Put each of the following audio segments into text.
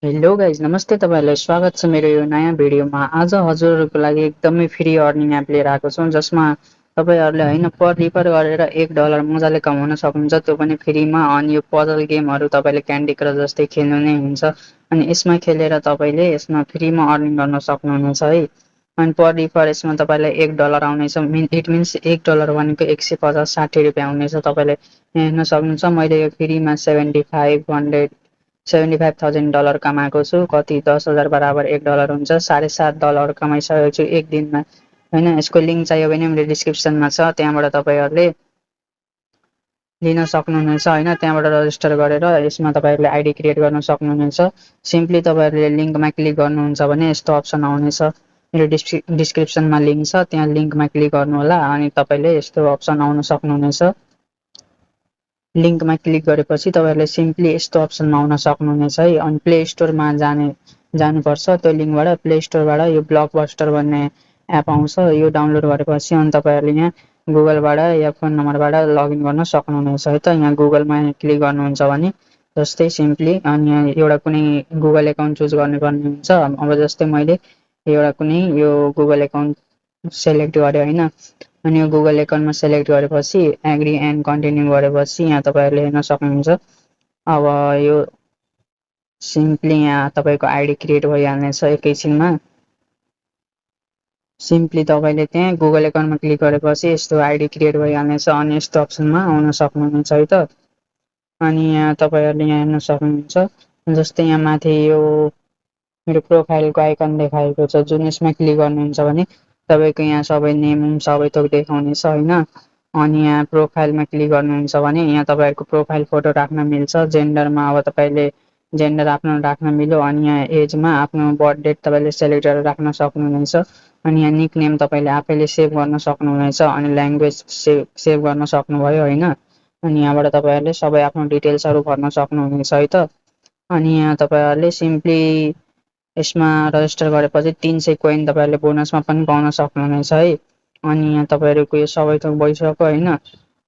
Hello guys नमस्ते तपाईँहरूलाई स्वागत छ मेरो यो नयाँ भिडियोमा। आज हजुरहरूको लागि एकदमै फ्री अर्निङ एप लिएर आएको छौँ जसमा तपाईँहरूले होइन पर रिफर गरेर $1 मजाले कमाउन सक्नुहुन्छ, त्यो पनि फ्रीमा। अनि यो पजल गेमहरू तपाईँले क्यान्डी क्रस जस्तै खेल्नु नै हुन्छ अनि यसमा खेलेर तपाईँले यसमा फ्रीमा अर्निङ गर्न सक्नुहुनेछ है। अनि पर रिफर यसमा तपाईँलाई $1 आउनेछ। इट मिन्स $1 भनेको 150-60 रुपियाँ आउनेछ। तपाईँले हेर्न सक्नुहुन्छ मैले यो फ्रीमा 75,000 कमाएको छु। कति 10,000 बराबर $1 हुन्छ, $7.5 कमाइसकेको छु एक दिनमा होइन। यसको लिङ्क चाहियो भने मेरो डिस्क्रिप्सनमा छ, त्यहाँबाट तपाईँहरूले लिन सक्नुहुनेछ होइन। त्यहाँबाट रजिस्टर गरेर यसमा तपाईँहरूले आइडी क्रिएट गर्न सक्नुहुनेछ। सिम्पली तपाईँहरूले लिङ्कमा क्लिक गर्नुहुन्छ भने यस्तो अप्सन आउनेछ। मेरो डिस्क्रिप्सनमा लिङ्क छ, त्यहाँ लिङ्कमा क्लिक गर्नुहोला अनि तपाईँले यस्तो अप्सन आउन सक्नुहुनेछ। लिङ्कमा क्लिक गरेपछि तपाईँहरूले सिम्पली यस्तो अप्सनमा आउन सक्नुहुनेछ है। अनि प्ले स्टोरमा जानुपर्छ। त्यो लिङ्कबाट प्ले स्टोरबाट यो ब्लकबस्टर भन्ने एप आउँछ, यो डाउनलोड गरेपछि अनि तपाईँहरूले यहाँ गुगलबाट या फोन नम्बरबाट लगइन गर्न सक्नुहुनेछ है त। यहाँ गुगलमा क्लिक गर्नुहुन्छ भने जस्तै सिम्पली अनि यहाँ एउटा कुनै गुगल एकाउन्ट चुज गर्नुपर्ने हुन्छ। अब जस्तै मैले एउटा कुनै यो गुगल एकाउन्ट सेलेक्ट गरेँ होइन। अनि यो गुगल एकाउन्टमा सेलेक्ट गरेपछि एग्री एन्ड कन्टिन्यू गरेपछि यहाँ तपाईँहरूले हेर्न सक्नुहुन्छ। अब यो सिम्पली यहाँ तपाईँको आइडी क्रिएट भइहाल्नेछ एकैछिनमा। सिम्पली तपाईँले त्यहाँ गुगल एकाउन्टमा क्लिक गरेपछि यस्तो आइडी क्रिएट भइहाल्नेछ अनि यस्तो अप्सनमा आउन सक्नुहुनेछ है त। अनि यहाँ तपाईँहरूले यहाँ हेर्न सक्नुहुन्छ जस्तै यहाँ माथि यो मेरो प्रोफाइलको आइकन देखाएको छ, जुन यसमा क्लिक गर्नुहुन्छ भने तपाईँको यहाँ सबै नेम सबै थोक देखाउनेछ होइन। अनि यहाँ प्रोफाइलमा क्लिक गर्नुहुन्छ भने यहाँ तपाईँहरूको प्रोफाइल फोटो राख्न मिल्छ। जेन्डरमा अब तपाईँले जेन्डर आफ्नो राख्न मिल्यो अनि यहाँ एजमा आफ्नो बर्थ डेट तपाईँले सेलेक्ट गरेर राख्न सक्नुहुनेछ। अनि यहाँ निक नेम तपाईँले आफैले सेभ गर्न सक्नुहुनेछ अनि ल्याङ्ग्वेज सेभ गर्न सक्नुभयो होइन। अनि यहाँबाट तपाईँहरूले सबै आफ्नो डिटेल्सहरू भर्न सक्नुहुनेछ है त। अनि यहाँ तपाईँहरूले सिम्पली यसमा रजिस्टर गरेपछि 300 कोइन तपाईँहरूले बोनसमा पनि पाउन सक्नुहुनेछ है। अनि यहाँ तपाईँहरूको यो सबै थोक भइसक्यो होइन।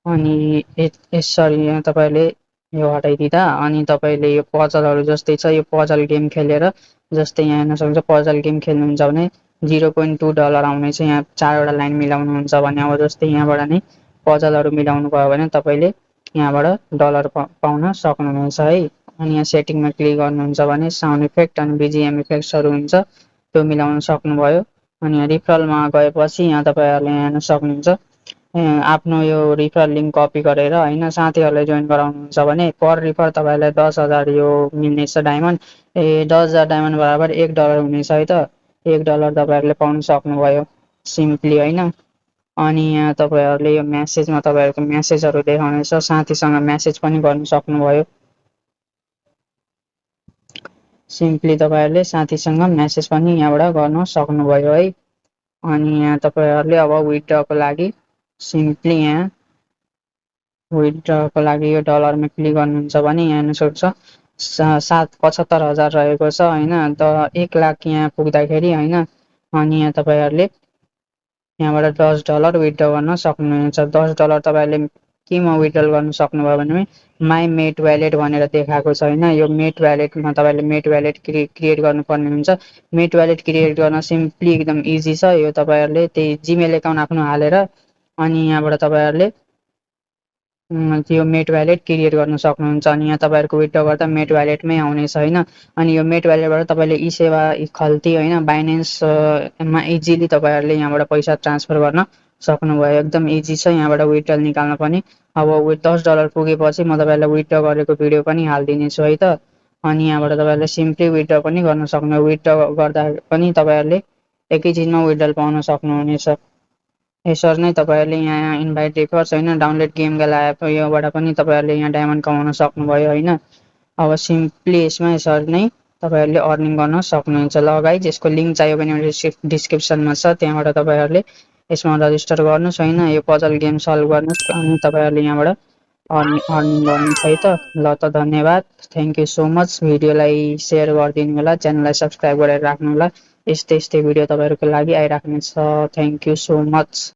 अनि यसरी यहाँ तपाईँहरूले यो हटाइदिँदा अनि तपाईँले यो पजलहरू जस्तै छ, यो पजल गेम खेलेर जस्तै यहाँ हेर्न सक्नुहुन्छ पजल गेम खेल्नुहुन्छ भने $0.2 आउनेछ। यहाँ 4वटा लाइन मिलाउनुहुन्छ भने अब जस्तै यहाँबाट नै पजलहरू मिलाउनु भयो भने तपाईँले यहाँबाट डलर पाउन सक्नुहुनेछ है। अनि यहाँ सेटिङमा क्लिक गर्नुहुन्छ भने साउन्ड इफेक्ट अनि बिजिएम इफेक्ट्सहरू हुन्छ, त्यो मिलाउन सक्नुभयो। अनि यहाँ रिफरलमा गएपछि यहाँ तपाईँहरूले हेर्न सक्नुहुन्छ आफ्नो यो रिफरल लिङ्क कपी गरेर होइन साथीहरूलाई जोइन गराउनुहुन्छ भने पर रिफर तपाईँलाई 10,000 यो मिल्नेछ डायमन्ड। 10,000 डायमन्ड बराबर $1 हुनेछ है त। $1 तपाईँहरूले पाउन सक्नुभयो सिम्पली होइन। अनि यहाँ तपाईँहरूले यो म्यासेजमा तपाईँहरूको म्यासेजहरू देखाउनेछ, साथीसँग म्यासेज पनि गर्नु सक्नुभयो। सिम्पली तपाईँहरूले साथीसँग म्यासेज पनि यहाँबाट गर्न सक्नुभयो है। अनि यहाँ तपाईँहरूले अब विथड्रको लागि सिम्पली यहाँ विथड्रको लागि यो डलरमा क्लिक गर्नुहुन्छ भने यहाँ हेर्न सक्नुहुन्छ 75,000 रहेको छ होइन। 1 लाख यहाँ पुग्दाखेरि होइन। अनि यहाँ तपाईँहरूले यहाँबाट $10 विथड्र गर्न सक्नुहुन्छ। $10 तपाईँहरूले केमा विथड्र गर्न सक्नुभयो भने माई मेट वालेट भनेर देखाएको छ होइन। यो मेट वालेटमा तपाईँले मेट वालेट क्रिएट गर्नुपर्ने हुन्छ। मेट वालेट क्रिएट गर्न सिम्पली एकदम इजी छ। यो तपाईँहरूले त्यही जिमेल एकाउन्ट आफ्नो हालेर अनि यहाँबाट तपाईँहरूले त्यो मेट वालेट क्रिएट गर्न सक्नुहुन्छ। अनि यहाँ तपाईँहरूको विथड्र गर्दा मेट वालेटमै आउनेछ होइन। अनि यो मेट वालेटबाट तपाईँले ई सेवा खल्ती होइन बाइनेन्समा इजिली तपाईँहरूले यहाँबाट पैसा ट्रान्सफर गर्न सक्नुभयो। एकदम इजी छ यहाँबाट विथड्र निकाल्न पनि। अब $10 पुगेपछि म तपाईँहरूलाई विथड्र गरेको भिडियो पनि हालिदिनेछु है त। अनि यहाँबाट तपाईँहरूले सिम्पली विथड्र पनि गर्न सक्नुहुन्छ। विथड्र गर्दा पनि तपाईँहरूले एकैछिनमा विथड्र पाउन सक्नुहुनेछ। यसरी नै तपाईँहरूले यहाँ इन्भाइट रिफर्स होइन डाउनलोड गेम गेला एप योबाट पनि तपाईँहरूले यहाँ डायमन्ड कमाउन सक्नुभयो होइन। अब सिम्पली यसमा यसरी नै तपाईँहरूले अर्निङ गर्न सक्नुहुन्छ। ल गाइज यसको लिङ्क चाहियो भने डिस्क्रिप्सनमा छ, त्यहाँबाट तपाईँहरूले यसमा रजिस्टर गर्नुहोस् होइन। यो पजल गेम सल्भ गर्नुहोस् अनि तपाईँहरूले यहाँबाट अर्निङ गर्नुहोस् है त। ल त धन्यवाद, थ्याङ्क यू सो मच। भिडियोलाई सेयर गरिदिनु होला, च्यानललाई सब्सक्राइब गरेर राख्नु होला। यस्तै भिडियो तपाईँहरूको लागि आइराख्नेछ। Thank you so much.